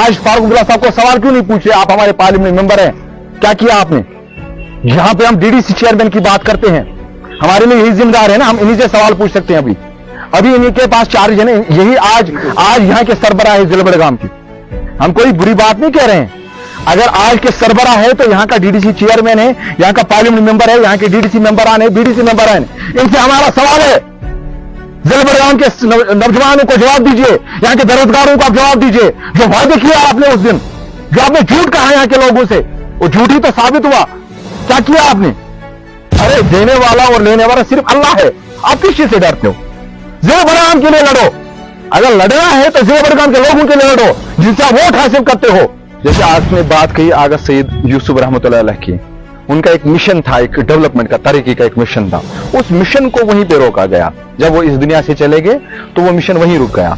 आज फारूक अब्दुल्ला साहब को सवाल क्यों नहीं पूछे? आप हमारे पार्लियामेंट मेंबर हैं, क्या किया आपने? यहां पे हम डीडीसी चेयरमैन की बात करते हैं, हमारे लिए यही जिम्मेदार है ना, हम इन्हीं से सवाल पूछ सकते हैं। अभी इन्हीं के पास चार्ज है ना, यही आज यहाँ के सरबराह है जिला बड़गाम की। हम कोई बुरी बात नहीं कह रहे हैं। अगर आज के सरबराह है तो यहाँ का डीडीसी चेयरमैन है, यहाँ का पार्लियामेंट मेंबर है, यहाँ के डीडीसी मेंबरान है, बीडीसी मेंबरान है, इनसे हमारा सवाल है। जिला बड़गाम के नौजवानों को जवाब दीजिए, यहाँ के बेरोजगारों को आप जवाब दीजिए। जो वादे किया आपने उस दिन, जो आपने झूठ कहा यहाँ के लोगों से, वो झूठ ही तो साबित हुआ। क्या किया आपने? अरे देने वाला और लेने वाला सिर्फ अल्लाह है, आप किस चीज से डरते हो? जिला बड़गाम के लिए लड़ो, अगर लड़ना है तो जिला बड़गाम के लोगों के लिए लड़ो जिनसे आप वोट हासिल करते हो। जैसे आज ने बात कही आगा सईद यूसुफ रहमतुल्लाह अलैह की, उनका एक मिशन था, एक डेवलपमेंट का तरीके का एक मिशन था, उस मिशन को वहीं पे रोका गया। जब वो इस दुनिया से चले गए तो वो मिशन वहीं रुक गया।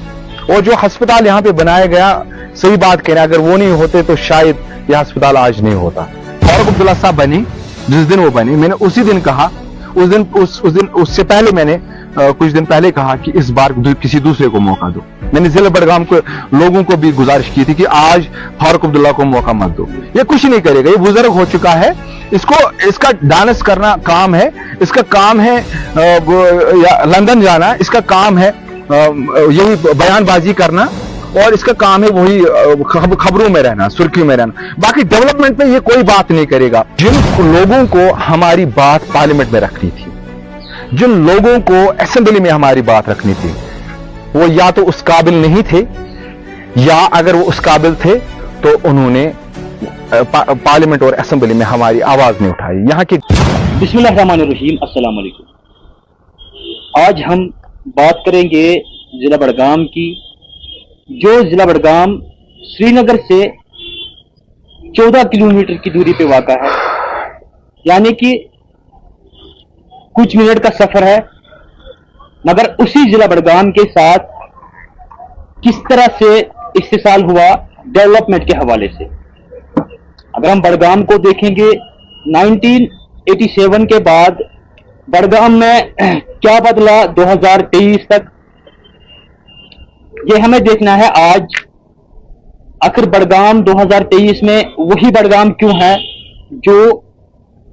और जो अस्पताल यहाँ पे बनाया गया, सही बात कह रहे हैं, अगर वो नहीं होते तो शायद यह अस्पताल आज नहीं होता। फारूक अब्दुल्ला साहब बनी, जिस दिन वो बनी, मैंने उसी दिन कहा, उससे पहले मैंने कुछ दिन पहले कहा कि इस बार किसी दूसरे को मौका दो। मैंने जिला बड़गाम को लोगों को भी गुजारिश की थी कि आज फारूक अब्दुल्ला को मौका मत दो, ये कुछ नहीं करेगा, ये बुजुर्ग हो चुका है, इसका डांस करना काम है, इसका काम है लंदन जाना, इसका काम है यही बयानबाजी करना, और इसका काम है वही खबरों में रहना, सुर्खियों में रहना। बाकी डेवलपमेंट में ये कोई बात नहीं करेगा। जिन लोगों को हमारी बात पार्लियामेंट में रखनी थी, जिन लोगों को असेंबली में हमारी बात रखनी थी, वो या तो उस काबिल नहीं थे, या अगर वो उस काबिल थे तो उन्होंने पार्लियामेंट और असेंबली में हमारी आवाज नहीं उठाई। यहाँ की बिस्मिल्लाहिर्रहमानिर्रहीम, अस्सलाम वालेकुम। आज हम बात करेंगे जिला बड़गाम की, जो जिला बड़गाम श्रीनगर से 14 किलोमीटर की दूरी पे वाक़ा है, यानी कि कुछ मिनट का सफर है। मगर उसी जिला बड़गाम के साथ किस तरह से इस्तेसाल हुआ डेवलपमेंट के हवाले से। अगर हम बड़गाम को देखेंगे 1987 के बाद बड़गाम में क्या बदला 2023 तक, ये हमें देखना है। आज आखिर बड़गाम 2023 में वही बड़गाम क्यों है जो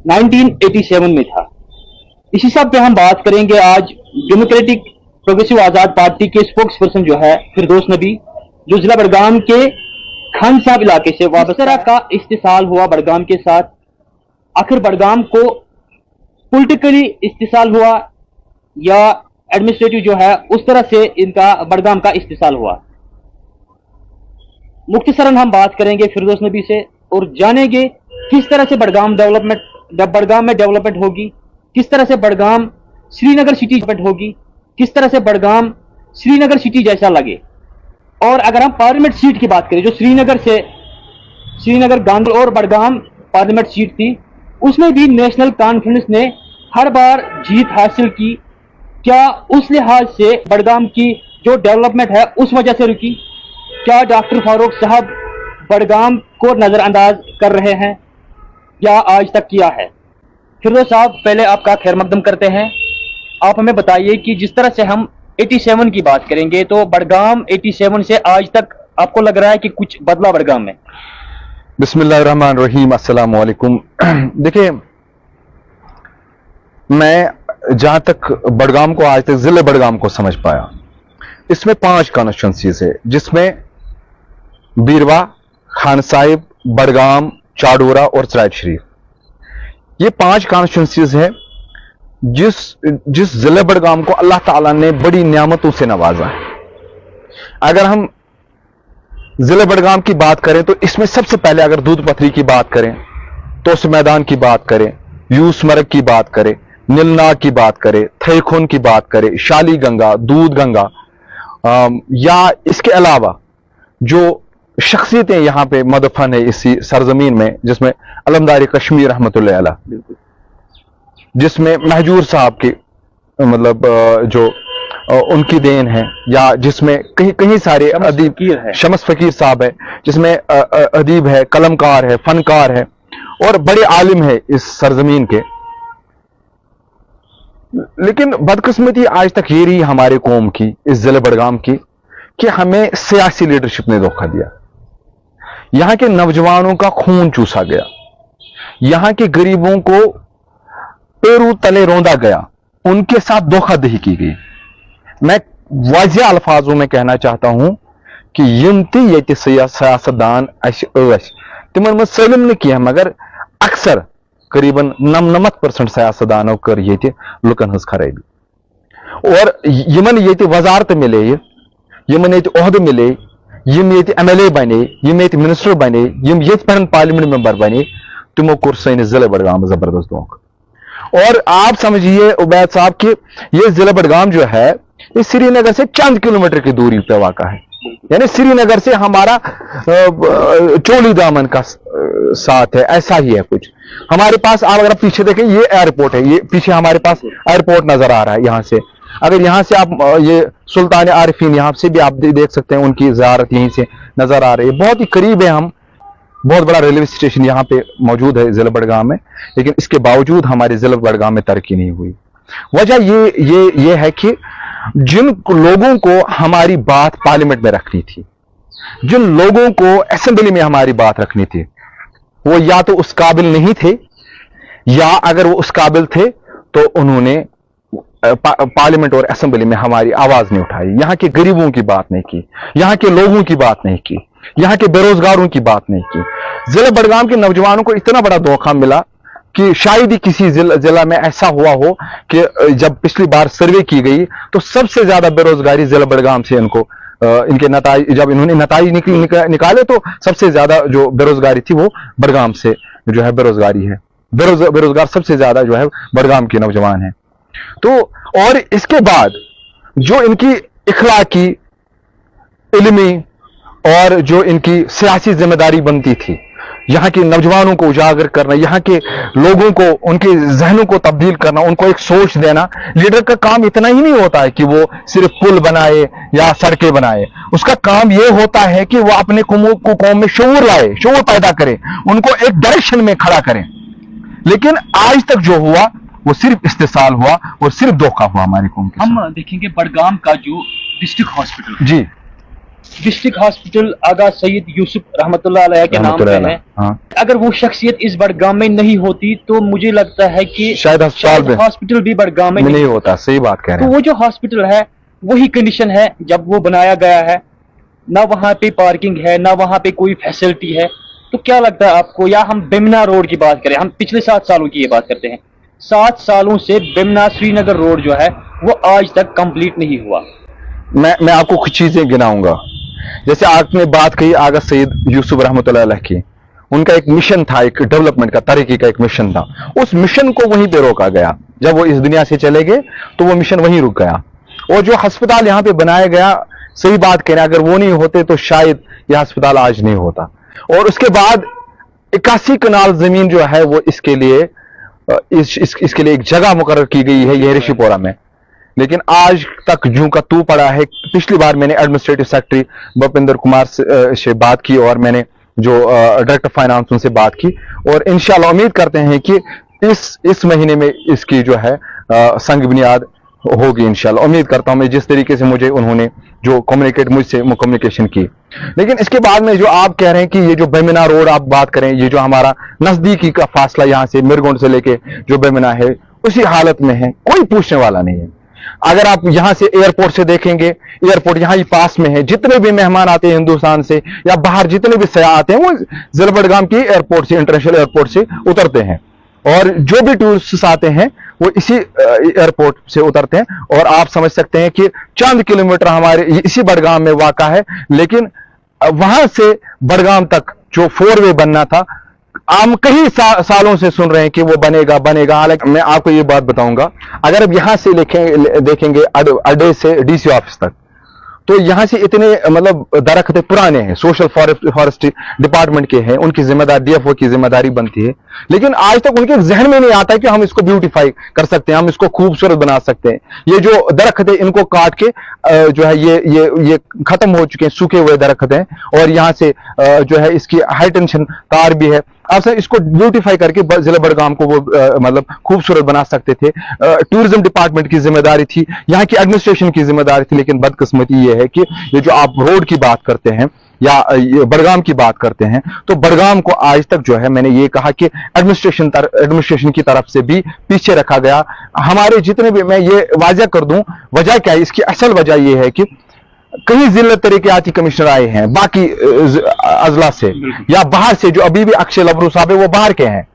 1987 में था। इसी सब पे हम बात करेंगे आज डेमोक्रेटिक प्रोग्रेसिव आजाद पार्टी के स्पोक्स पर्सन जो है फिरदौस नबी, जो जिला बड़गाम के खान साहब इलाके से वापस तरह का इस्तेसाल हुआ बड़गाम के साथ। आखिर बड़गाम को पॉलिटिकली इस्तेसाल हुआ या एडमिनिस्ट्रेटिव जो है उस तरह से इनका बड़गाम का इस्तेसाल हुआ। मुख्तसरन हम बात करेंगे फिरदौस नबी से और जानेंगे किस तरह से बड़गाम में डेवलपमेंट होगी, किस तरह से बड़गाम श्रीनगर सिटी डेवलपमेंट होगी, किस तरह से बड़गाम श्रीनगर सिटी जैसा लगे। और अगर हम पार्लियामेंट सीट की बात करें, जो श्रीनगर गांधी और बड़गाम पार्लियामेंट सीट थी, उसमें भी नेशनल कॉन्फ्रेंस ने हर बार जीत हासिल की। क्या उस लिहाज से बड़गाम की जो डेवलपमेंट है उस वजह से रुकी? क्या डॉक्टर फारूक साहब बड़गाम को नजरअंदाज कर रहे हैं या आज तक किया है? फिरदौस साहब, पहले आपका खैर मकदम करते हैं। आप हमें बताइए कि जिस तरह से हम 87 की बात करेंगे तो बड़गाम 87 से आज तक आपको लग रहा है कि कुछ बदला बड़गाम में? बिस्मिल्लाहिर्रहमानिर्रहीम, अस्सलाम वालेकुम। देखिए, मैं जहां तक बड़गाम को आज तक जिले बड़गाम को समझ पाया, इसमें 5 कॉन्स्टिट्यूंसीज है, जिसमें बीरवा, खान साहिब, बड़गाम, चाडोरा और सराय शरीफ, ये 5 कॉन्स्टिट्यूंसीज है जिस जिले बड़गाम को अल्लाह ताला ने बड़ी नियामतों से नवाजा है। अगर हम जिले बड़गाम की बात करें तो इसमें सबसे पहले अगर दूध पथरी की बात करें, तोस मैदान की बात करें, यूस मरग की बात करें, नीलनाग की बात करें, थईखोन की बात करें, शाली गंगा, दूध गंगा, या इसके अलावा जो शख्सियतें यहाँ पे मदफन है इसी सरजमीन में, जिसमें अलमदारी कश्मीर रहमतुल्लाह अलैह, जिसमें महजूर साहब की मतलब जो उनकी देन है, या जिसमें कहीं सारे अदीब शमस फकीर साहब है, जिसमें अदीब है, कलमकार है, फनकार है और बड़े आलिम है इस सरजमीन के। लेकिन बदकिस्मती आज तक ये रही हमारे कौम की, इस जिले बड़गाम की, कि हमें सियासी लीडरशिप ने धोखा दिया। यहाँ के नौजवानों का खून चूसा गया, यहाँ के गरीबों को पैरों तले रौंदा गया, उनके साथ धोखाधड़ी की गई। मैं वाज़ेह अल्फाजों में कहना चाहता हूं कि यम ते ये सियासतदान तिमन मज सलम न कह, मगर अक्सर करीबन 99% सियासतदानों कर ये लुकन हज खराबी। और यमन ये वजारत मिले, यमन ये ओहद मिले, यम ये MLA बने, यम ये मिनिस्टर बने, यम ये पार्लियामेंट मेंबर बने, तिमो कोर सैनिस जिले बडगाम जबरदस्त धोखा। और आप समझिए उबैद साहब कि ये जिला बडगाम जो है ये श्रीनगर से चंद किलोमीटर की दूरी पे वाक़ा है, यानी श्रीनगर से हमारा चोली दामन का साथ है, ऐसा ही है कुछ। हमारे पास आप अगर पीछे देखें ये एयरपोर्ट है, ये पीछे हमारे पास एयरपोर्ट नजर आ रहा है। यहाँ से अगर यहाँ से आप ये सुल्तान आरिफीन यहाँ से भी आप देख सकते हैं, उनकी ज़ियारत यहीं से नजर आ रही है, बहुत ही करीब है हम। बहुत बड़ा रेलवे स्टेशन यहाँ पे मौजूद है जिला बडगाम में, लेकिन इसके बावजूद हमारे जिला बडगाम में तरक्की नहीं हुई। वजह ये है कि जिन लोगों को हमारी बात पार्लियामेंट में रखनी थी, जिन लोगों को असेंबली में हमारी बात रखनी थी, वो या तो उस काबिल नहीं थे, या अगर वो उस काबिल थे तो उन्होंने पार्लियामेंट और असेंबली में हमारी आवाज नहीं उठाई। यहाँ के गरीबों की बात नहीं की, यहाँ के लोगों की बात नहीं की, यहाँ के बेरोजगारों की बात नहीं की। जिला बडगाम के नौजवानों को इतना बड़ा धोखा मिला कि शायद ही किसी जिला में ऐसा हुआ हो कि जब पिछली बार सर्वे की गई तो सबसे ज्यादा बेरोजगारी जिला बडगाम से इनके नताइज, जब इन्होंने नताइज निकाले तो सबसे ज्यादा जो बेरोजगारी थी वो बडगाम से जो है बेरोजगारी है। बेरोजगार सबसे ज्यादा जो है बडगाम के नौजवान है। तो और इसके बाद जो इनकी इखलाकी, इल्मी और जो इनकी सियासी जिम्मेदारी बनती थी, यहाँ के नौजवानों को उजागर करना, यहाँ के लोगों को उनके जहनों को तब्दील करना, उनको एक सोच देना। लीडर का काम इतना ही नहीं होता है कि वो सिर्फ पुल बनाए या सड़कें बनाए, उसका काम ये होता है कि वो अपने कौम में शऊर लाए, शऊर पैदा करे, उनको एक डायरेक्शन में खड़ा करें। लेकिन आज तक जो हुआ वो सिर्फ इस्तेसाल हुआ और सिर्फ धोखा हुआ हमारी कौम के। हम देखेंगे बडगाम का जो डिस्ट्रिक्ट हॉस्पिटल, जी डिस्ट्रिक्ट हॉस्पिटल आगा सैयद यूसुफ रहमतुल्लाह अलैह के नाम पे है। हाँ। अगर वो शख्सियत इस बडगाम में नहीं होती तो मुझे लगता है कि शायद हॉस्पिटल भी बडगाम में नहीं होता। सही बात कह रहे हैं। तो वो जो हॉस्पिटल है वही कंडीशन है जब वो बनाया गया है, ना वहां पे पार्किंग है, ना वहां पे कोई फैसिलिटी है। तो क्या लगता है आपको, या हम बेमना रोड की बात करें, हम पिछले 7 सालों की ये बात करते हैं, 7 सालों से बेमना श्रीनगर रोड जो है वो आज तक कंप्लीट नहीं हुआ। मैं आपको कुछ चीजें गिनाऊंगा। जैसे आपने बात कही आगा सैयद यूसुफ रहमतुल्लाह अलैह की, उनका एक मिशन था, एक डेवलपमेंट का, तरक्की का एक मिशन था। उस मिशन को वहीं पे रोका गया। जब वो इस दुनिया से चले गए तो वो मिशन वहीं रुक गया। और जो अस्पताल यहाँ पे बनाया गया, सही बात कह रहे हैं, अगर वो नहीं होते तो शायद यह अस्पताल आज नहीं होता। और उसके बाद 81 कनाल जमीन जो है वो इसके लिए इसके लिए एक जगह मुकर्रर की गई है, ये ऋषिपोरा में। लेकिन आज तक जूं का तू पड़ा है। पिछली बार मैंने एडमिनिस्ट्रेटिव सेक्रेटरी भूपिंदर कुमार से बात की और मैंने जो डायरेक्टर फाइनेंस उनसे बात की, और इंशाल्लाह उम्मीद करते हैं कि इस महीने में इसकी जो है संग बुनियाद होगी। इंशाल्लाह उम्मीद करता हूं मैं, जिस तरीके से मुझे उन्होंने जो मुझसे कम्युनिकेशन की। लेकिन इसके बाद में जो आप कह रहे हैं कि ये जो बेमिना रोड आप बात करें, ये जो हमारा नजदीकी का फासला यहाँ से मिरगोंड से लेके जो बेमिना है उसी हालत में है, कोई पूछने वाला नहीं है। अगर आप यहां से एयरपोर्ट से देखेंगे, एयरपोर्ट यहां ही पास में है। जितने भी मेहमान आते हैं हिंदुस्तान से या बाहर जितने भी सयाह आते हैं वो जिला बडगाम की एयरपोर्ट से, इंटरनेशनल एयरपोर्ट से उतरते हैं। और जो भी टूरिस्ट आते हैं वो इसी एयरपोर्ट से उतरते हैं। और आप समझ सकते हैं कि चंद किलोमीटर हमारे इसी बडगाम में वाक़ा है, लेकिन वहां से बडगाम तक जो 4 वे बनना था, हम कई सालों से सुन रहे हैं कि वो बनेगा। हालांकि मैं आपको ये बात बताऊंगा, अगर अब यहां से देखेंगे अड्डे से डीसी ऑफिस तक, तो यहां से इतने मतलब दरख्त पुराने हैं, सोशल फॉरेस्ट्री डिपार्टमेंट के हैं, उनकी जिम्मेदारी DFO की जिम्मेदारी बनती है। लेकिन आज तक उनके जहन में नहीं आता कि हम इसको ब्यूटीफाई कर सकते हैं, हम इसको खूबसूरत बना सकते हैं। ये जो दरख्त है इनको काट के जो है ये खत्म हो चुके हैं, सूखे हुए दरख्त हैं। और यहाँ से जो है इसकी हाई टेंशन तार भी है। आप सर इसको ब्यूटीफाई करके जिला बडगाम को वो मतलब खूबसूरत बना सकते थे। टूरिज्म डिपार्टमेंट की जिम्मेदारी थी, यहाँ की एडमिनिस्ट्रेशन की जिम्मेदारी थी। लेकिन बदकिस्मती ये है कि ये जो आप रोड की बात करते हैं, या ये बड़गाम की बात करते हैं, तो बड़गाम को आज तक जो है मैंने ये कहा कि एडमिनिस्ट्रेशन की तरफ से भी पीछे रखा गया। हमारे जितने भी, मैं ये वाज़ह कर दूं वजह क्या है, इसकी असल वजह ये है कि कई जिला तरीक़ाती कमिश्नर आए हैं बाकी अजला से या बाहर से, जो अभी भी अक्षय लबरू साहब है वो बाहर के हैं,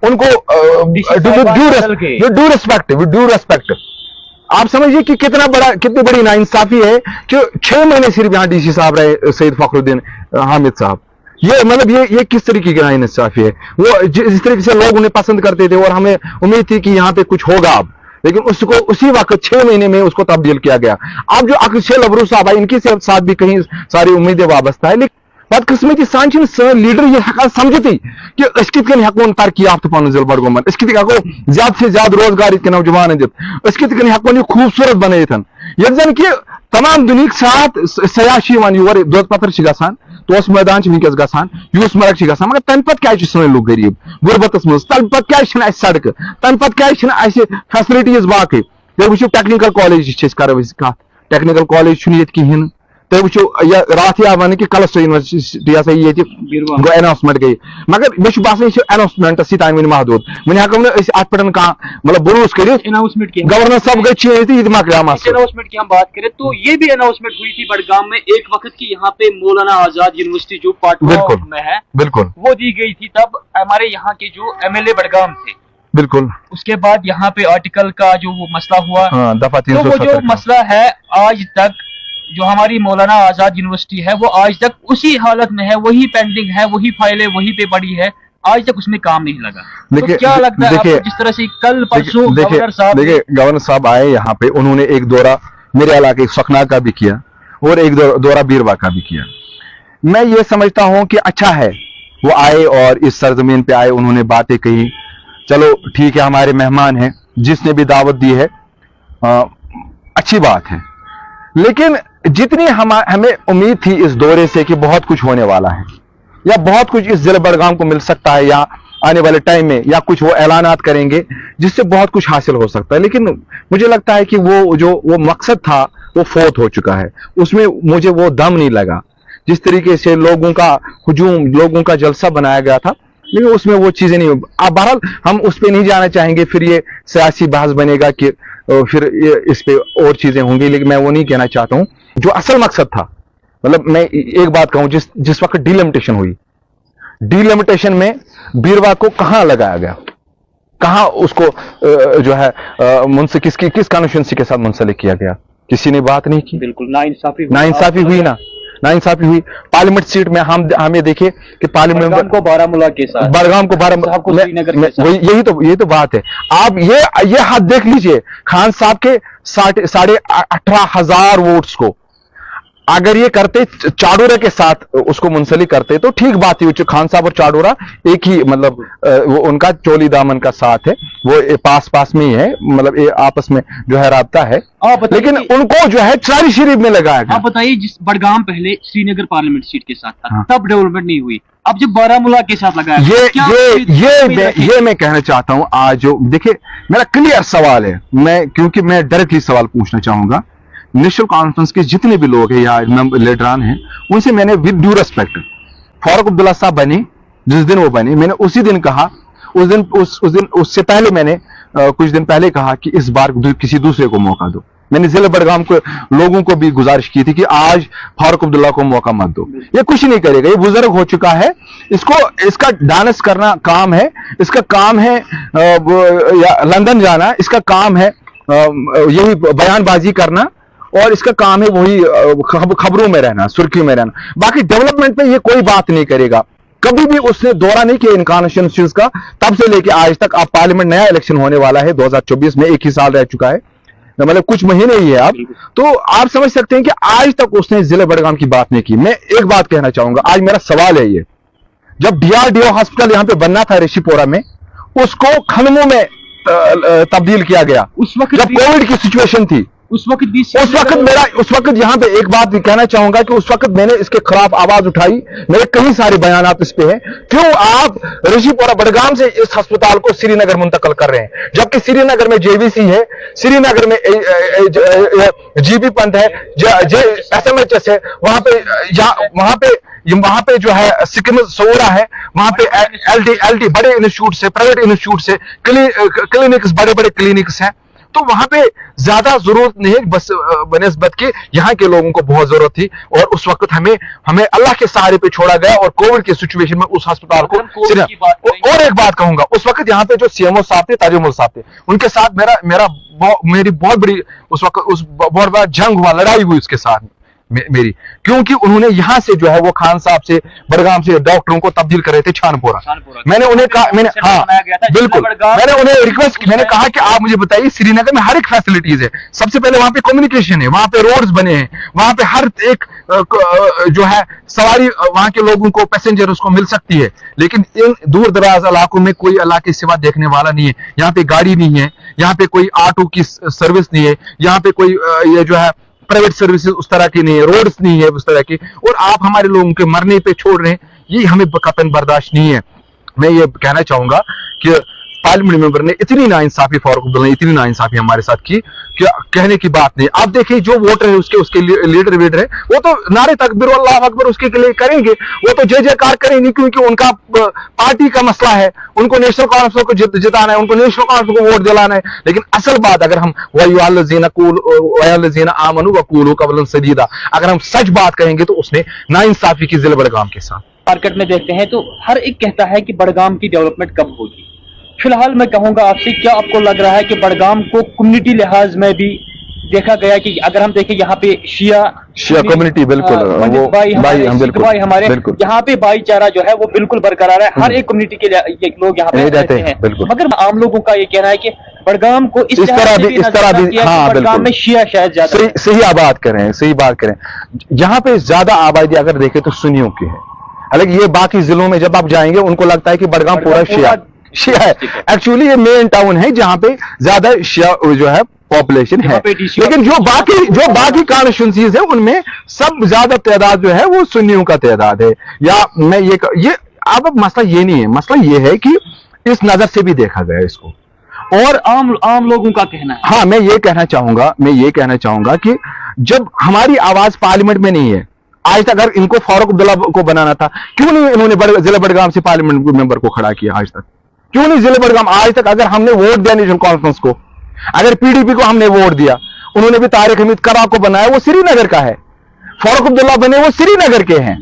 उनको ड्यू रिस्पेक्ट आप समझिए कि कितनी बड़ी नाइंसाफी है कि 6 महीने सिर्फ यहाँ डीसी साहब रहे सईद फखरुद्दीन हामिद साहब। ये मतलब ये किस तरीके की नाइंसाफी है। वो जिस तरीके से लोग उन्हें पसंद करते थे और हमें उम्मीद थी कि यहाँ पे कुछ होगा अब, लेकिन उसको उसी वक्त 6 महीने में उसको तब्दील किया गया। अब जो अक्षय लबरू साहब है, इनके साथ भी कहीं सारी उम्मीदें वाबस्ता है, लेकिन बदकिस्मती सान लीडर ये हकान समझती कि हकोन तरक्की याफ्त पन जिल बडगोमन हको ज्यादा से ज्यादा रोजगार इत नौजवान दित हकोन ये खूबसूरत बनत जन कि तमाम दुनिया साथ सयाशी योर दोद पत्र गसान तोस मैदान वनकस गसान यूस मर्ग गसान, मगर तम पत क्या सन लुक गरीब गुरबतस मज, तम पत क्या सड़क, तम पत क्या फैसिलिटीज बाकी। तुम वो टेक्निकल कॉलेज कत, टेक्निकल कॉलेज कहें, तुम वो रात वन कि कलस्टर यूनिवर्सिटी हसा ये गो अनाउंसमेंट गई, मगर मे बासान अनाउंसमेंट तान वन महदूद वन हेको अत पे मतलब भरोस कर गवर्नर साहब गई चेंज तो ये मकड़ा मसला। अनाउंसमेंट की हम बात करें तो ये भी अनाउंसमेंट हुई थी बडगाम में एक वक्त की, यहाँ पे मौलाना आजाद यूनिवर्सिटी जो पाटवा में है बिल्कुल वो दी गई थी। तब हमारे यहाँ के जो MLA बडगाम थे, बिल्कुल, उसके बाद यहाँ पे आर्टिकल का जो वो मसला हुआ, दफा तो वो जो मसला है आज तक जो हमारी मौलाना आजाद यूनिवर्सिटी है वो आज तक उसी हालत में है, वही पेंडिंग है, वही फाइलें वही पे पड़ी है, आज तक उसमें काम नहीं लगा। तो क्या लगता है आपको, जिस तरह से कल परसों गवर्नर साहब आए यहाँ पे, उन्होंने एक दौरा मेरे इलाके सखना का भी किया और एक दौरा बीरवा का भी किया। मैं ये समझता हूँ कि अच्छा है वो आए और इस सरजमीन पे आए, उन्होंने बातें कही, चलो ठीक है, हमारे मेहमान हैं, जिसने भी दावत दी है अच्छी बात है। लेकिन जितनी हमें उम्मीद थी इस दौरे से कि बहुत कुछ होने वाला है या बहुत कुछ इस जिला बडगाम को मिल सकता है या आने वाले टाइम में या कुछ वो ऐलानात करेंगे जिससे बहुत कुछ हासिल हो सकता है, लेकिन मुझे लगता है कि वो मकसद था वो फोत हो चुका है। उसमें मुझे वो दम नहीं लगा जिस तरीके से लोगों का हुजूम, लोगों का जलसा बनाया गया था, लेकिन उसमें वो चीजें नहीं। अब बहरहाल हम उस पर नहीं जाना चाहेंगे, फिर ये सियासी बहस बनेगा कि फिर इस पे और चीजें होंगी, लेकिन मैं वो नहीं कहना चाहता हूं। जो असल मकसद था, मतलब मैं एक बात कहूं, जिस वक्त डीलिमिटेशन हुई, डीलिमिटेशन में बीरवा को कहां लगाया गया, कहां उसको जो है किस कॉन्स्टिट्यूंसी के साथ मुंसलिक किया गया, किसी ने बात नहीं की। बिल्कुल नाइंसाफी हुई ना, नाइंसाफी हुई। पार्लियामेंट सीट में हमें देखे कि पार्लियामेंट को बारामूला के साथ, बडगाम को यही तो बात है। आप ये हाथ देख लीजिए, खान साहब के 18,500 वोट्स को अगर ये करते चाडोरा के साथ उसको मुंसलिक करते तो ठीक बात थी। खान साहब और चाडोरा एक ही, मतलब वो उनका चोली दामन का साथ है, वो पास में ही है, मतलब ये आपस में जो है राब्ता है, लेकिन उनको जो है चारी शरीफ में लगाया गया। आप बताइए, जिस बडगाम पहले श्रीनगर पार्लियामेंट सीट के साथ था, तब डेवलपमेंट नहीं हुई, अब जब बारामूला के साथ लगाया, ये मैं कहना चाहता हूं। आज जो देखिए, मेरा क्लियर सवाल है, क्योंकि मैं डायरेक्टली सवाल पूछना चाहूंगा। नेशनल कॉन्फ्रेंस के जितने भी लोग हैं या लीडरान हैं, उनसे मैंने with due respect, Farooq Abdullah साहब बने जिस दिन वो बने, मैंने उसी दिन कहा, उससे पहले मैंने कुछ दिन पहले कहा कि इस बार किसी दूसरे को मौका दो। मैंने जिला बडगाम को लोगों को भी गुजारिश की थी कि आज फारूक अब्दुल्ला को मौका मत दो, ये कुछ नहीं करेगा, ये बुजुर्ग हो चुका है, इसका डांस करना काम है, इसका काम है लंदन जाना, इसका काम है यही बयानबाजी करना, और इसका काम है वही खबरों में रहना, सुर्खियों में रहना। बाकी डेवलपमेंट पे ये कोई बात नहीं करेगा। कभी भी उसने दौरा नहीं किया इन कॉन्स्टिट्यूंसीज का, तब से लेके आज तक। अब पार्लियामेंट नया इलेक्शन होने वाला है 2024 में, 1 ही साल रह चुका है, मतलब कुछ महीने ही है अब, तो आप समझ सकते हैं कि आज तक उसने जिला बडगाम की बात नहीं की। मैं एक बात कहना चाहूंगा, आज मेरा सवाल है ये, जब DRDO हॉस्पिटल यहां पे बनना था ऋषिपोरा में, उसको खनमों में तब्दील किया गया, उस वक्त जब कोविड की सिचुएशन थी, उस वक्त भी उस वक्त यहाँ पे एक बात भी कहना चाहूंगा कि उस वक्त मैंने इसके खिलाफ आवाज उठाई, मेरे कई सारे बयानात इस पे हैं। क्यों आप ऋषिपुरा बडगाम से इस अस्पताल को श्रीनगर मुंतकिल कर रहे हैं, जबकि श्रीनगर में जेवीसी है, श्रीनगर में जीबी पंथ है, SMHS है, वहां पे जो है सिक्किम सोरा है, वहां पे LD बड़े इंस्टीट्यूट से, प्राइवेट इंस्टीट्यूट से, क्लिनिक्स बड़े बड़े क्लिनिक्स हैं, तो वहां पे ज्यादा जरूरत नहीं है बस बनिस्बत के यहाँ के लोगों को बहुत जरूरत थी। और उस वक्त हमें अल्लाह के सहारे पे छोड़ा गया और कोविड की सिचुएशन में उस अस्पताल को और एक बात कहूंगा, उस वक्त यहाँ पे जो CMO साहब थे, ताजुमुल साहब थे, उनके साथ मेरी बहुत बड़ी उस वक्त बहुत बड़ा जंग हुआ, लड़ाई हुई उसके साथ मेरी, क्योंकि उन्होंने यहां से जो है वो खान साहब से बडगाम से डॉक्टरों को तब्दील कर रहे थे छानपोरा। मैंने उन्हें कहा, बिल्कुल मैंने उन्हें रिक्वेस्ट की, मैंने कहा कि आप मुझे बताइए श्रीनगर में हर एक फैसिलिटीज है, सबसे पहले वहां पे कम्युनिकेशन है, वहां पे रोड्स बने हैं, वहां पे हर एक जो है सवारी वहां के लोगों को, पैसेंजर उसको मिल सकती है, लेकिन इन दूर दराज इलाकों में कोई अल्लाह की सिवा देखने वाला नहीं है। यहाँ पे गाड़ी नहीं है, यहाँ पे कोई ऑटो की सर्विस नहीं है, यहाँ पे कोई ये जो है प्राइवेट सर्विसेज उस तरह की नहीं है, रोड्स नहीं है उस तरह की, और आप हमारे लोगों के मरने पे छोड़ रहे हैं, ये हमें कतई बर्दाश्त नहीं है। मैं ये कहना चाहूंगा कि पार्लियामेंट मेंबर ने इतनी नाइंसाफी, फारूक अब्दुल्ला ने इतनी नाइंसाफी हमारे साथ की कि कहने की बात नहीं। आप देखिए जो वोटर है उसके लीडर है, वो तो नारे तकबीर अल्लाह अकबर उसके लिए करेंगे, वो तो जय जयकार करेंगे, क्योंकि उनका पार्टी का मसला है, उनको नेशनल कॉन्फ्रेंस को जिताना है, उनको नेशनल कॉन्फ्रेंस को वोट दिलाना है। लेकिन असल बात अगर हम आमनू वकूलू कबलन सदीदा, अगर हम सच बात कहेंगे तो उसने नाइंसाफी की जिला बडगाम के साथ। मार्केट में देखते हैं तो हर एक कहता है कि बडगाम की डेवलपमेंट कब होगी। फिलहाल मैं कहूंगा आपसे, क्या आपको लग रहा है कि बडगाम को कम्युनिटी लिहाज में भी देखा गया कि अगर हम देखें यहाँ पे शिया कम्युनिटी बिल्कुल भाई हमारे यहाँ पे भाईचारा जो है वो बिल्कुल बरकरार है, हर एक कम्युनिटी के लोग यहाँ पे रहते हैं, मगर आम लोगों का ये कहना है कि बडगाम को इस तरह भी बडगाम में शिया शायद ज्यादा। सही बात करें, यहाँ पे ज्यादा आबादी अगर देखें तो सुन्नियों की है, हालांकि ये बाकी जिलों में जब आप जाएंगे उनको लगता है कि बडगाम पूरा शिया है। एक्चुअली ये मेन टाउन है जहां पे ज्यादा शिया जो है पॉपुलेशन है, लेकिन जो बाकी कॉन्स्टिट्यूंसीज है उनमें सब ज्यादा तादाद जो है वो सुन्नियों का तादाद है। या मैं ये अब मसला ये नहीं है, मसला ये है कि इस नजर से भी देखा गया इसको, और आम लोगों का कहना है। हाँ, मैं ये कहना चाहूंगा कि जब हमारी आवाज पार्लियामेंट में नहीं है, आज तक अगर इनको फारूक अब्दुल्ला को बनाना था, क्यों नहीं इन्होंने जिला बडगाम से पार्लियामेंट मेंबर को खड़ा किया? आज तक क्यों नहीं जिला बडगाम? आज तक अगर हमने वोट दिया नेशनल कॉन्फ्रेंस को, अगर PDP को हमने वोट दिया, उन्होंने भी तारिक हमीद करा को बनाया, वो श्रीनगर का है, फारूक अब्दुल्ला बने वो श्रीनगर के हैं।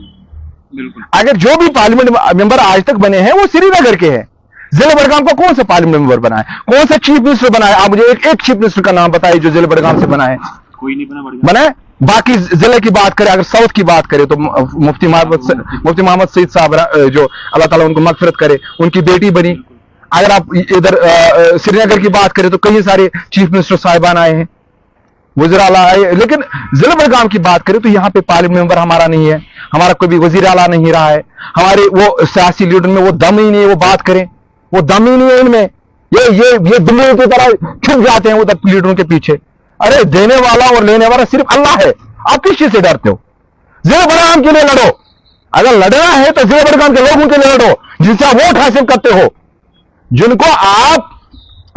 अगर जो भी पार्लियामेंट मेंबर आज तक बने हैं वो श्रीनगर के हैं। जिला बडगाम को कौन सा पार्लियामेंट मेंबर बना है, कौन सा चीफ मिनिस्टर बना है? आप मुझे एक चीफ मिनिस्टर का नाम बताइए जो जिला बडगाम से बना है। कोई नहीं बना है। बाकी जिले की बात करें, अगर साउथ की बात करें तो मुफ्ती मोहम्मद सईद साहब जो अल्लाह ताला उनको मगफिरत करे, उनकी बेटी बनी। अगर आप इधर श्रीनगर की बात करें तो कई सारे चीफ मिनिस्टर साहिबान आए हैं, वजीर आला आए, लेकिन जिला बडगाम की बात करें तो यहाँ पे पार्लियामेंट मेंबर हमारा नहीं है, हमारा कोई भी वजीर आला नहीं रहा है, हमारे वो सियासी लीडर में वो दम ही नहीं है, वो बात करें वो दम ही नहीं है इनमें। ये बिल्लियों की तरह छुप जाते हैं उधर लीडरों के पीछे। अरे देने वाला और लेने वाला सिर्फ अल्लाह है, आप किस चीज से डरते हो? जिला बडगाम के लिए लड़ो, अगर लड़ना है तो जिला बडगाम के लोगों के लिए लड़ो जिनसे आप वोट हासिल करते हो, जिनको आप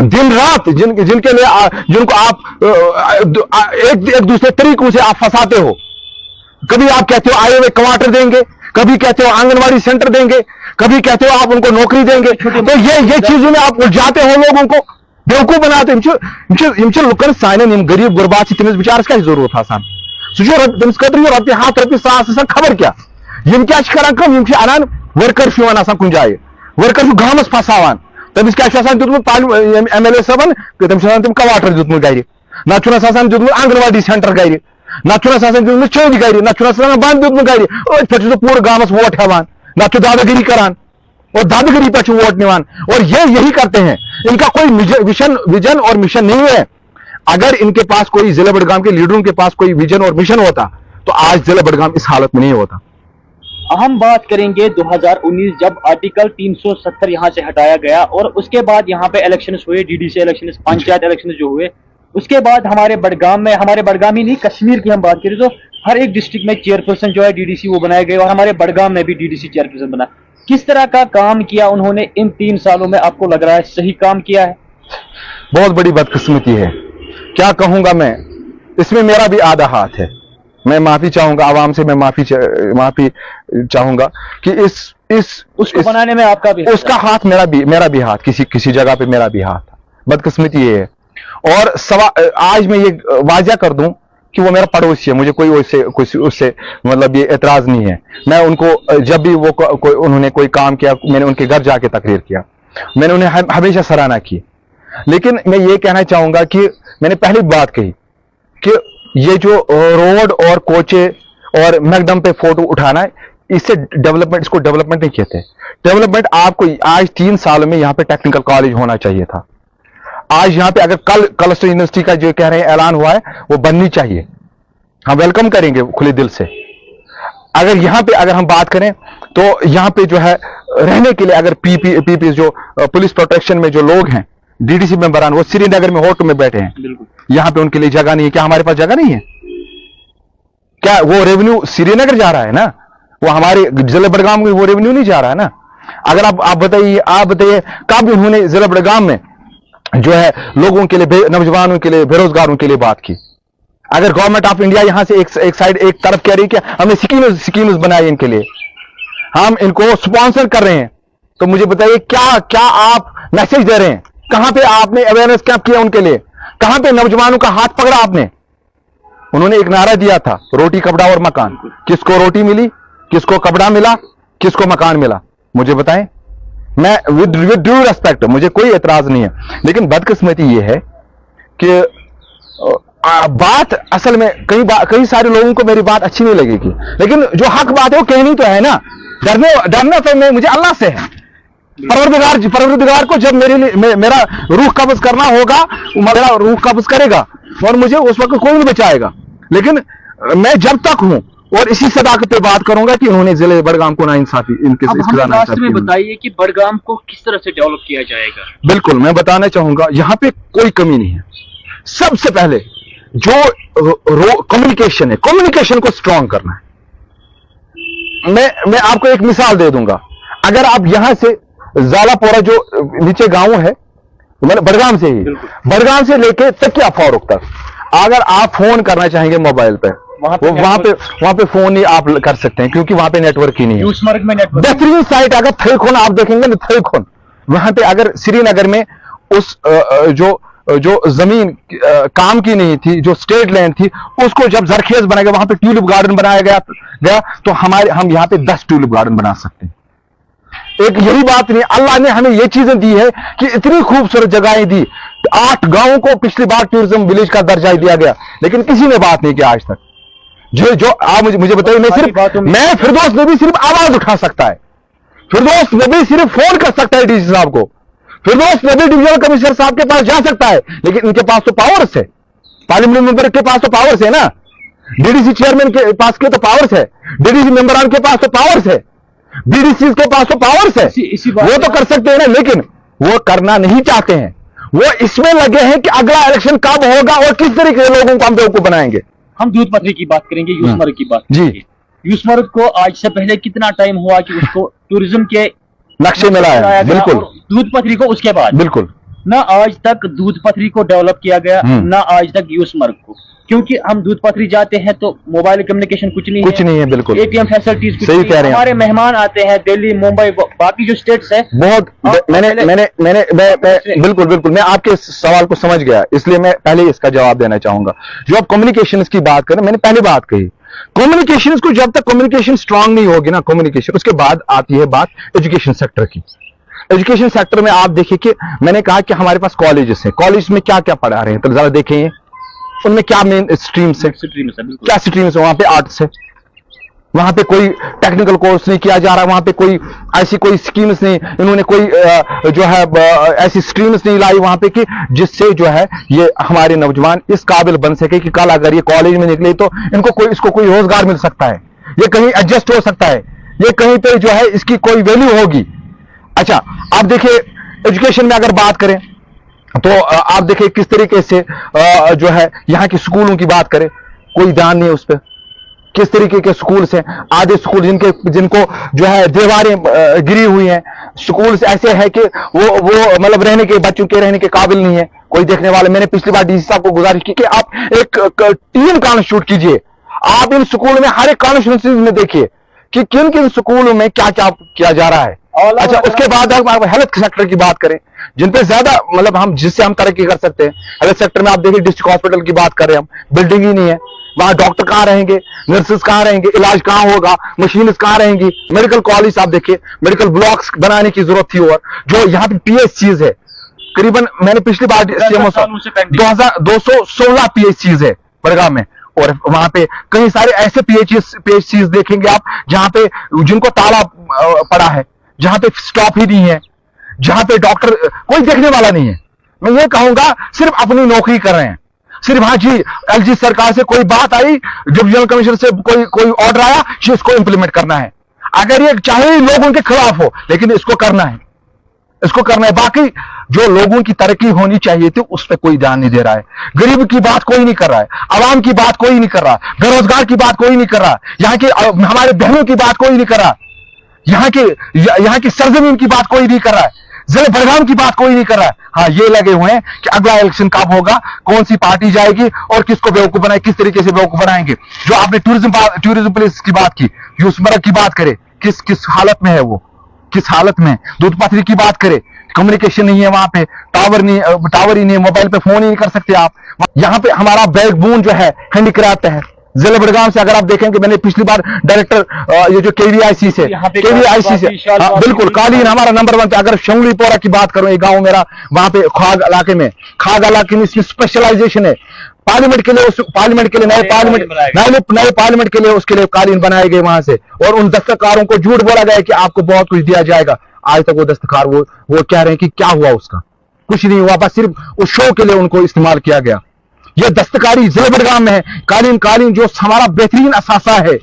दिन रात जिनके लिए जिनको आप एक दूसरे तरीकों से आप फंसाते हो। कभी आप कहते हो आए हुए क्वार्टर देंगे, कभी कहते हो आंगनवाड़ी सेंटर देंगे, कभी कहते हो आप उनको नौकरी देंगे, तो ये चीजों में आप उलझाते हो, लोगों को बेवकूफ बनाते। लुकन साइन गरीब गुरबात से तमिस बिचारस क्या जरूरत आसान तमिस खतर रपे हाथ रपे सास खबर क्या यम क्या करान अनान वर्कर कुन जाए, वर्कर गामस फसावान, तमिस क्या दितमुत MLA सबन तम क्वार्टर दितमुत गर, नस दितमुत आंगनवाड़ी सेंटर गर, नस दितमुत चौध गर, नस बंद दितमुत गर, पे पूरे गामस वोट हेवान, न दादागिरी करान और दादागिरी पे वोट निवान। और ये यही करते हैं, इनका कोई विजन और मिशन नहीं है। अगर इनके पास कोई जिला बडगाम के लीडरों के पास कोई विजन और मिशन होता तो आज जिला बडगाम इस हालत में नहीं होता। हम बात करेंगे 2019 जब आर्टिकल 370 यहां से हटाया गया और उसके बाद यहां पे इलेक्शंस हुए, DDC इलेक्शंस, पंचायत इलेक्शंस जो हुए, उसके बाद हमारे बडगाम ही नहीं, कश्मीर की हम बात करें तो हर एक डिस्ट्रिक्ट में चेयरपर्सन जो है डीडीसी वो बनाए गए, और हमारे बडगाम में भी डीडीसी चेयरपर्सन बना। किस तरह का काम किया उन्होंने इन 3 सालों में, आपको लग रहा है सही काम किया है? बहुत बड़ी बदकिस्मती है, क्या कहूंगा मैं, इसमें मेरा भी आधा हाथ है। मैं माफी चाहूंगा आवाम से, मैं माफी चाहूंगा कि उसको बनाने में आपका भी उसका हाथ, मेरा भी हाथ, किसी जगह पे मेरा भी हाथ था। बदकिस्मती ये है। और आज मैं ये वाजिया कर दूं कि वो मेरा पड़ोसी है, मुझे कोई उससे मतलब ये एतराज नहीं है। मैं उनको जब भी वो उन्होंने कोई काम किया, मैंने उनके घर जाके तकरीर किया, मैंने उन्हें हमेशा सराहना की। लेकिन मैं ये कहना चाहूंगा कि मैंने पहली बात कही कि ये जो रोड और कोचे और मैकडम पे फोटो उठाना है, इससे इसको डेवलपमेंट नहीं कहते। डेवलपमेंट आपको आज 3 सालों में यहाँ पे टेक्निकल कॉलेज होना चाहिए था। आज यहाँ पे अगर कल क्लस्टर यूनिवर्सिटी का जो कह रहे हैं ऐलान हुआ है, वो बननी चाहिए, हम वेलकम करेंगे खुले दिल से। अगर यहाँ पे अगर हम बात करें तो यहाँ पे जो है रहने के लिए, अगर पीपी जो पुलिस प्रोटेक्शन में जो लोग हैं, डीडीसी मेंबरान, वो श्रीनगर में होटल में बैठे हैं, यहाँ पे उनके लिए जगह नहीं है। क्या हमारे पास जगह नहीं है? क्या वो रेवेन्यू श्रीनगर जा रहा है ना, वो हमारे जिला बड़गाम में वो रेवेन्यू नहीं जा रहा है ना। अगर आप बताइए कब उन्होंने जिला बड़गाम में जो है लोगों के लिए, नौजवानों के लिए, बेरोजगारों के लिए बात की? अगर गवर्नमेंट ऑफ इंडिया यहां से एक तरफ कह रही है कि हमने स्कीम्स बनाई इनके लिए, हम इनको स्पॉन्सर कर रहे हैं, तो मुझे बताइए क्या आप मैसेज दे रहे हैं? कहां पे आपने अवेयरनेस कैंप किया उनके लिए? कहां पे नौजवानों का हाथ पकड़ा आपने? उन्होंने एक नारा दिया था, रोटी कपड़ा और मकान। किसको रोटी मिली, किसको कपड़ा मिला, किसको मकान मिला? मुझे बताएं। मैं विद ड्यू रेस्पेक्ट, मुझे कोई एतराज नहीं है, लेकिन बदकिस्मती ये है कि बात असल में कई सारे लोगों को मेरी बात अच्छी नहीं लगेगी, लेकिन जो हक बात है वो कहनी तो है ना। डरना तो मुझे अल्लाह से है, परवरदिगार को जब मेरा रूह कब्ज करना होगा, मेरा रूह कब्ज करेगा और मुझे उस वक्त कोई नहीं बचाएगा। लेकिन मैं जब तक हूं और इसी सदाकत पे बात करूंगा कि उन्होंने जिले बड़गाम को नाइंसाफी इनके में बताइए कि बड़गाम को किस तरह से डेवलप किया जाएगा। बिल्कुल, मैं बताना चाहूंगा, यहां पे कोई कमी नहीं है। सबसे पहले जो कम्युनिकेशन है, कम्युनिकेशन को स्ट्रांग करना है। मैं आपको एक मिसाल दे दूंगा। अगर आप यहां से जालापोरा जो नीचे गांव है, मतलब बड़गाम से ही, बड़गाम से लेके तकिया फारूक तक, अगर आप फोन करना चाहेंगे मोबाइल पे, वहां पे फोन नहीं आप कर सकते हैं, क्योंकि वहां पे नेटवर्क ही नहीं है। यूसमर्ग में नेटवर्क, बेहतरीन साइट अगर थलखोन आप देखेंगे ना, थलखोन वहां पे, अगर श्रीनगर में उस जो जमीन काम की नहीं थी, जो स्टेट लैंड थी, उसको जब जरखेज बनाया गया, वहां पे ट्यूलिप गार्डन बनाया गया तो हम यहाँ पे 10 ट्यूलिप गार्डन बना सकते हैं। एक यही बात नहीं, अल्लाह ने हमें ये चीजें दी है कि इतनी खूबसूरत जगहें दी। 8 गांवों को पिछली बार टूरिज्म विलेज का दर्जा दिया गया, लेकिन किसी ने बात नहीं किया आज तक। जो आप मुझे बताइए, मैं फिरदौस नबी सिर्फ आवाज उठा सकता है, फिरदौस नबी सिर्फ फोन कर सकता है डीसी साहब को, फिरदौस नबी डिविजनल कमिश्नर साहब के पास जा सकता है, लेकिन इनके पास तो पावर्स है, पार्लियामेंट मेंबर के पास तो पावर्स है ना, डीडीसी चेयरमैन के पास के तो पावर्स है, डीडीसी मेंबरान के पास तो पावर्स है, डीडीसी के पास तो पावर्स है, वो तो कर सकते हैं ना, लेकिन वो करना नहीं चाहते हैं। वो इसमें लगे हैं कि अगला इलेक्शन कब होगा और किस तरीके के लोगों को हम बेवकूफ बनाएंगे। हम दूध पथरी की बात करेंगे, यूसमर्ग की बात जी। यूसमर्ग को आज से पहले कितना टाइम हुआ कि उसको टूरिज्म के नक्शे में लाया? बिल्कुल। दूध पथरी को उसके बाद बिल्कुल ना आज तक दूध पथरी को डेवलप किया गया, ना आज तक यूसमर्ग को, क्योंकि हम दूध पथरी जाते हैं तो मोबाइल कम्युनिकेशन कुछ नहीं है, बिल्कुल, एटीएम फैसिलिटीज कुछ सही नहीं कह रहे हैं। हमारे मेहमान आते हैं दिल्ली, मुंबई, बाकी जो स्टेट्स है बहुत। मैंने बिल्कुल मैं आपके सवाल को समझ गया, इसलिए मैं पहले इसका जवाब देना चाहूंगा। जो आप कम्युनिकेशन की बात करें, मैंने पहले बात कही, कम्युनिकेशन को जब तक कम्युनिकेशन स्ट्रांग नहीं होगी ना, कम्युनिकेशन, उसके बाद आती है बात एजुकेशन सेक्टर की। एजुकेशन सेक्टर में आप देखिए कि मैंने कहा कि हमारे पास कॉलेजेस हैं, कॉलेज में क्या क्या पढ़ा रहे हैं, तो जरा देखें उनमें क्या मेन स्ट्रीम्स है, क्या स्ट्रीम्स है। वहां पे आर्ट्स है, वहां पे कोई टेक्निकल कोर्स नहीं किया जा रहा, वहां पे कोई ऐसी कोई स्कीम्स नहीं, इन्होंने कोई जो है ऐसी स्ट्रीम्स नहीं लाई वहां पे कि जिससे जो है ये हमारे नौजवान इस काबिल बन सके कि कल अगर ये कॉलेज में निकले तो इसको कोई रोजगार मिल सकता है, ये कहीं एडजस्ट हो सकता है, ये कहीं पे जो है इसकी कोई वैल्यू होगी। अच्छा, आप देखिए एजुकेशन में अगर बात करें, तो आप देखिए किस तरीके से जो है यहाँ की स्कूलों की बात करें, कोई ध्यान नहीं है उस पर। किस तरीके के स्कूल्स हैं, आधे स्कूल जिनको जो है दीवारें गिरी हुई हैं, स्कूल्स ऐसे हैं कि वो मतलब बच्चों के रहने के काबिल नहीं है, कोई देखने वाले। मैंने पिछली बार डीसी साहब को गुजारिश की कि आप एक टीम कॉन्स्टिट्यूट कीजिए, आप इन स्कूलों में हर एक कॉन्स्टिट्यूंसी में देखिए कि किन किन स्कूलों में क्या क्या किया जा रहा है। अच्छा, उसके बाद हम हेल्थ सेक्टर की बात करें, जिन पे ज्यादा मतलब हम जिससे हम तरक्की कर सकते हैं। हेल्थ सेक्टर में आप देखिए डिस्ट्रिक्ट हॉस्पिटल की बात कर रहे हैं हम, बिल्डिंग ही नहीं है, वहां डॉक्टर कहां रहेंगे, नर्सेस कहां रहेंगे, इलाज कहां होगा, मशीन कहां रहेंगी। मेडिकल कॉलेज आप देखिए, मेडिकल ब्लॉक्स बनाने की जरूरत थी, और जो यहाँ पे पीएचसीज है करीबन, मैंने पिछली बार 216 पीएचसीज है बड़गाम में, और वहां पे कई सारे ऐसे पीएचसीज देखेंगे आप जहां पे जिनको ताला पड़ा है, जहां पे स्टॉप ही नहीं है, जहां पे डॉक्टर कोई देखने वाला नहीं है। मैं ये कहूंगा सिर्फ अपनी नौकरी कर रहे हैं, सिर्फ हाँ जी एलजी सरकार से कोई बात आई, डिविजनल कमिश्नर से कोई ऑर्डर आया कि इसको इंप्लीमेंट करना है। अगर ये चाहे लोग उनके खिलाफ हो, लेकिन इसको करना है, इसको करना है। बाकी जो लोगों की तरक्की होनी चाहिए थी उस पर कोई ध्यान नहीं दे रहा है। गरीब की बात कोई नहीं कर रहा है, आवाम की बात कोई नहीं कर रहा, बेरोजगार की बात कोई नहीं कर रहा, यहाँ के हमारे बहनों की बात कोई नहीं कर रहा, यहाँ की सरजमीन की बात कोई नहीं कर रहा है, जिले बड़गाम की बात कोई नहीं कर रहा है। हाँ, ये लगे हुए हैं कि अगला इलेक्शन कब होगा, कौन सी पार्टी जाएगी और किसको बेवकूफ बनाए, किस तरीके से बेवकूफ बनाएंगे। जो आपने टूरिज्म पुलिस की बात की, यूसमर्ग की बात करे, किस हालत में है वो, किस हालत में। दूध पथरी की बात करे, कम्युनिकेशन नहीं है वहां पे, टावर ही नहीं है, मोबाइल पे फोन ही नहीं कर सकते आप। यहाँ पे हमारा बैकबोन जो है हैंडीक्राफ्ट है। जिले बड़गाम से अगर आप देखेंगे, मैंने पिछली बार डायरेक्टर ये जो केवीआईसी से बिल्कुल कालीन हमारा नंबर 1 पे। अगर शंगली पोरा की बात करूं, एक गांव मेरा वहां पे खाग इलाके में इसमें स्पेशलाइजेशन है। पार्लियामेंट के लिए नए पार्लियामेंट के लिए उसके लिए कालीन बनाए गए वहां से, और उन दस्तकारों को झूठ बोला गया कि आपको बहुत कुछ दिया जाएगा। आज तक वो दस्तकार वो कह रहे हैं कि क्या हुआ, उसका कुछ नहीं हुआ, बस सिर्फ उस शो के लिए उनको इस्तेमाल किया गया। ये दस्तकारी जिले बड़गाम में है। कालीन जो हमारा बेहतरीन असासा है,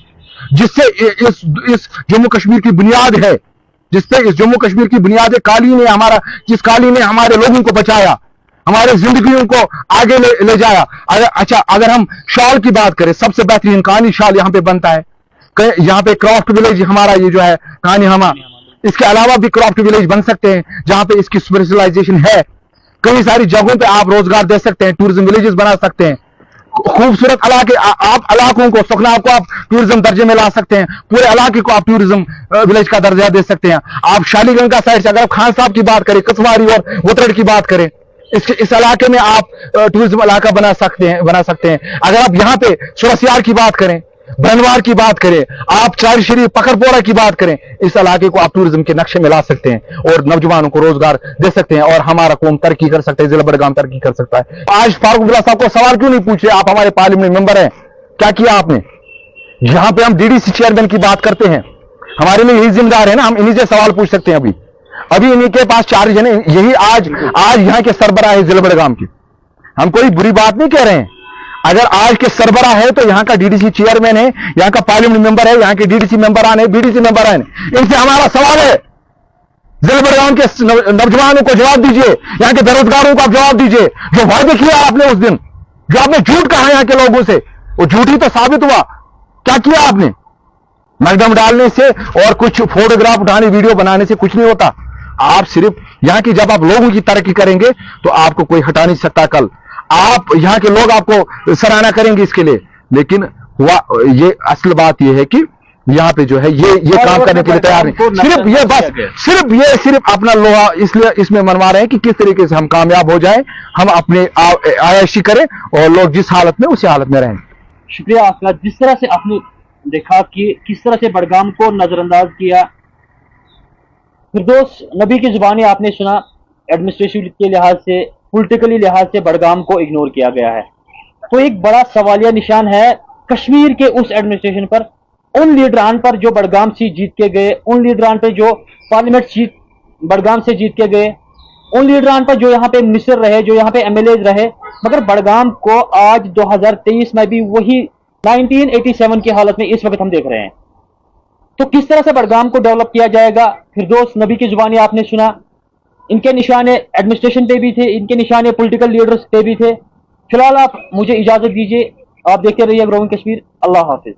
जिससे इस जम्मू कश्मीर की बुनियाद है, जिससे इस जम्मू कश्मीर की बुनियाद है कालीन है हमारा, जिस कालीन ने हमारे लोगों को बचाया, हमारे जिंदगियों को आगे ले जाया। अगर हम शॉल की बात करें, सबसे बेहतरीन कानी शाल यहाँ पे बनता है। यहाँ पे क्राफ्ट विलेज हमारा ये जो है कानी हमा, इसके अलावा भी क्राफ्ट विलेज बन सकते हैं जहां पे इसकी स्पेशलाइजेशन है। कई सारी जगहों पे आप रोजगार दे सकते हैं, टूरिज्म विलेजेस बना सकते हैं। खूबसूरत इलाकों को, सुखना को आप टूरिज्म दर्जे में ला सकते हैं, पूरे इलाके को आप टूरिज्म विलेज का दर्जा दे सकते हैं। आप शालीगंगा साइड से अगर आप खान साहब की बात करें, कसवारी और वुतरड की बात करें, इस इलाके में आप टूरिज्म इलाका बना सकते हैं। अगर आप यहाँ पे सुरसियार की बात करें, बनवार की बात करें, आप चार शरीफ पकड़पोरा की बात करें, इस इलाके को आप टूरिज्म के नक्शे में ला सकते हैं और नौजवानों को रोजगार दे सकते हैं, और हमारा कौम तरक्की कर सकता है, जिला बड़गाम तरक्की कर सकता है। आज फारूक अब्दुल्ला साहब को सवाल क्यों नहीं पूछे, आप हमारे पार्लियामेंट मेंबर हैं, क्या किया आपने। जहां पे हम डीडीसी चेयरमैन की बात करते हैं, हमारे लिए यही जिम्मेदार है ना, हम इन्हीं से सवाल पूछ सकते हैं। अभी इन्हीं के पास चार्ज है, यही आज यहाँ के सरबराह है जिला बड़गाम की। हम कोई बुरी बात नहीं कह रहे हैं। अगर आज के सरबराह है तो यहाँ का डीडीसी चेयरमैन है, यहाँ का पार्लियामेंट मेंबर है, यहाँ के डीडीसी मेंबरान है, बीडीसी मेंबरान है। इनसे हमारा सवाल है, जिला बड़गाम के नौजवानों को जवाब दीजिए, यहाँ के बेरोजगारों को आप जवाब दीजिए। जो वादे किया आपने उस दिन, जो आपने झूठ कहा यहाँ के लोगों से, वो झूठ ही तो साबित हुआ। क्या किया आपने। मैकडम डालने से और कुछ फोटोग्राफ उठाने, वीडियो बनाने से कुछ नहीं होता। आप सिर्फ यहाँ की, जब आप लोगों की तरक्की करेंगे तो आपको कोई हटा नहीं सकता। कल आप यहाँ के लोग आपको सराहना करेंगे इसके लिए, लेकिन हुआ ये असल बात ये है कि यहाँ पे जो है ये काम करने के लिए तैयार नहीं। सिर्फ अपना लोहा इसलिए इसमें मनवा रहे हैं कि किस तरीके से हम कामयाब हो जाएं, हम अपने आयशी करें और लोग जिस हालत में उसी हालत में रहें। शुक्रिया आपका। जिस तरह से आपने देखा कि किस तरह से बड़गाम को नजरअंदाज किया, फिरदौस नबी की जुबानी आपने सुना, एडमिनिस्ट्रेटिव के लिहाज से, पॉलिटिकली लिहाज से बड़गाम को इग्नोर किया गया है। तो एक बड़ा सवालिया निशान है कश्मीर के उस एडमिनिस्ट्रेशन पर, उन लीडरान पर जो बड़गाम सीट जीत के गए, उन लीडरान पर जो पार्लियामेंट सीट बड़गाम से जीत के गए, उन लीडरान पर जो यहाँ पे मिनिस्टर रहे, जो यहाँ पे एमएलए रहे, मगर बड़गाम को आज 2023 में भी वही 1987 की हालत में इस वक्त हम देख रहे हैं। तो किस तरह से बड़गाम को डेवलप किया जाएगा, फिरदौस नबी की जुबानी आपने सुना, इनके निशाने एडमिनिस्ट्रेशन पे भी थे, इनके निशाने पॉलिटिकल लीडर्स पे भी थे। फिलहाल आप मुझे इजाजत दीजिए, आप देखते रहिए ग्रोइंग कश्मीर। अल्लाह हाफिज।